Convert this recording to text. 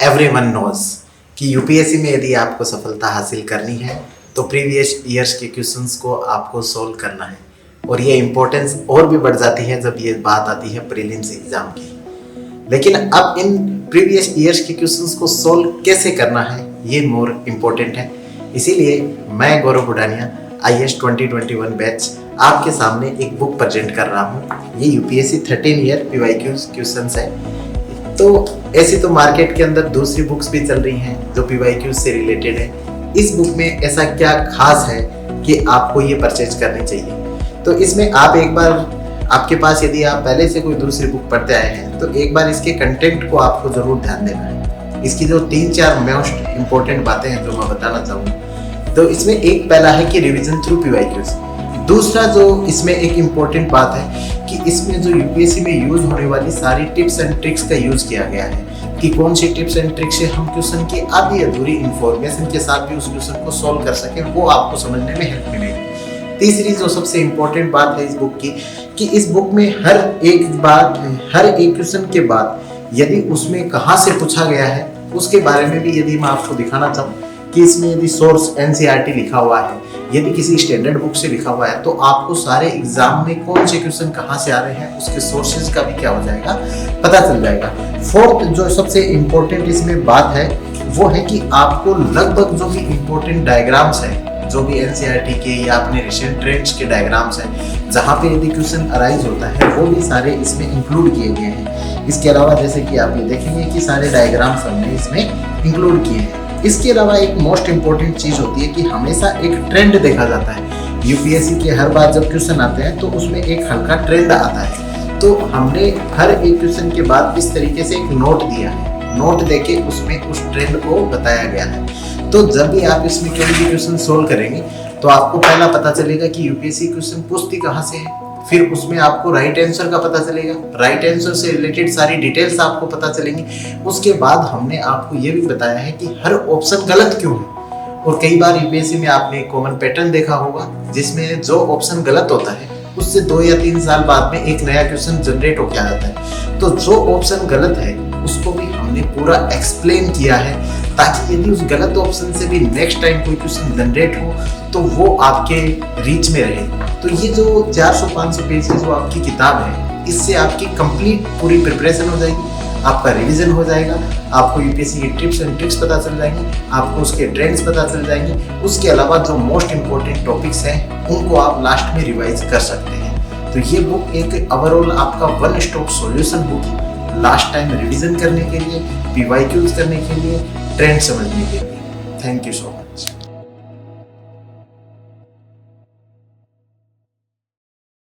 Everyone knows कि UPSC में यदि आपको सफलता हासिल करनी है तो प्रीवियस ईयर्स के क्वेश्चंस को आपको सोल्व करना है। और ये इम्पोर्टेंस और भी बढ़ जाती है जब ये बात आती है प्रीलिम्स एग्जाम की। लेकिन अब इन प्रीवियस ईयर्स के क्वेश्चंस को सोल्व कैसे करना है ये मोर इम्पोर्टेंट है। इसीलिए मैं गौरव बुडानिया IAS 2021 बैच आपके सामने एक बुक प्रेजेंट कर रहा हूँ। ये यूपीएससी 13 ईयर PYQ क्वेश्चंस है। तो ऐसी तो मार्केट के अंदर दूसरी बुक्स भी चल रही हैं जो PYQ से रिलेटेड है। इस बुक में ऐसा क्या खास है कि आपको ये परचेज करनी चाहिए। तो इसमें आप एक बार, आपके पास यदि आप पहले से कोई दूसरी बुक पढ़ते आए हैं तो एक बार इसके कंटेंट को आपको जरूर ध्यान देना है। इसकी जो 3-4 मोस्ट इंपॉर्टेंट बातें हैं जो मैं बताना चाहूँगा। तो इसमें एक पहला है कि रिवीजन थ्रू PYQs। दूसरा जो इसमें एक इम्पोर्टेंट बात है कि इसमें जो यूपीएससी में यूज होने वाली सारी टिप्स एंड ट्रिक्स का यूज किया गया है कि कौन सी टिप्स एंड ट्रिक्स से हम क्वेश्चन की आधी अधूरी इंफॉर्मेशन के साथ भी उस क्वेश्चन को सॉल्व कर सकें, वो आपको समझने में हेल्प मिलेगी। तीसरी जो सबसे इम्पोर्टेंट बात है इस बुक की कि इस बुक में हर एक क्वेश्चन के बाद यदि उसमें कहाँ से पूछा गया है उसके बारे में भी यदि मैं आपको दिखाना चाहूँ कि इसमें यदि सोर्स NCERT लिखा हुआ है, यदि किसी स्टैंडर्ड बुक से लिखा हुआ है, तो आपको सारे एग्जाम में कौन से क्वेश्चन कहाँ से आ रहे हैं उसके सोर्सेज का भी क्या हो जाएगा, पता चल जाएगा। फोर्थ जो सबसे इम्पोर्टेंट इसमें बात है वो है कि आपको लगभग जो भी इम्पोर्टेंट डायग्राम्स हैं, जो भी NCERT के या अपने रिसेंट ट्रेंड्स के डायग्राम्स हैं जहाँ पे यदि क्वेश्चन अराइज होता है वो भी सारे इसमें इंक्लूड किए गए हैं। इसके अलावा जैसे कि आप ये देखेंगे कि सारे डायग्राम्स हमने इसमें इंक्लूड किए हैं। इसके अलावा एक मोस्ट इम्पोर्टेंट चीज होती है कि हमेशा एक ट्रेंड देखा जाता है। यूपीएससी के हर बार जब क्वेश्चन आते हैं तो उसमें एक हल्का ट्रेंड आता है। तो हमने हर एक क्वेश्चन के बाद इस तरीके से एक नोट दिया है, नोट देके उसमें उस ट्रेंड को बताया गया है। तो जब भी आप इसमें कोई भी क्वेश्चन सोल्व करेंगे तो आपको पहला पता चलेगा कि यूपीएससी क्वेश्चन पूछती कहाँ से है, फिर उसमें आपको राइट आंसर का पता चलेगा, राइट आंसर से रिलेटेड सारी डिटेल्स आपको पता चलेंगी। उसके बाद हमने आपको ये भी बताया है कि हर ऑप्शन गलत क्यों है। और कई बार यूपीएससी में आपने कॉमन पैटर्न देखा होगा जिसमें जो ऑप्शन गलत होता है उससे 2 या 3 साल बाद में एक नया क्वेश्चन जनरेट होकर आ जाता है। तो जो ऑप्शन गलत है उसको भी हमने पूरा एक्सप्लेन किया है ताकि यदि उस गलत ऑप्शन से भी नेक्स्ट टाइम कोई क्वेश्चन जनरेट हो तो वो आपके रीच में रहे। तो ये जो 400-500 पेज की जो आपकी किताब है इससे आपकी कंप्लीट पूरी प्रिपरेशन हो जाएगी, आपका रिवीजन हो जाएगा, आपको यूपीएससी की टिप्स एंड ट्रिक्स पता चल जाएंगी, आपको उसके ट्रेंड्स पता चल जाएंगे। उसके अलावा जो मोस्ट इंपॉर्टेंट टॉपिक्स हैं उनको आप लास्ट में रिवाइज कर सकते हैं। तो ये बुक एक ओवरऑल आपका वन स्टॉप सॉल्यूशन बुक है, लास्ट टाइम रिवीजन करने के लिए, PYQs करने के लिए, ट्रेंड समझने के लिए। Thank you so much.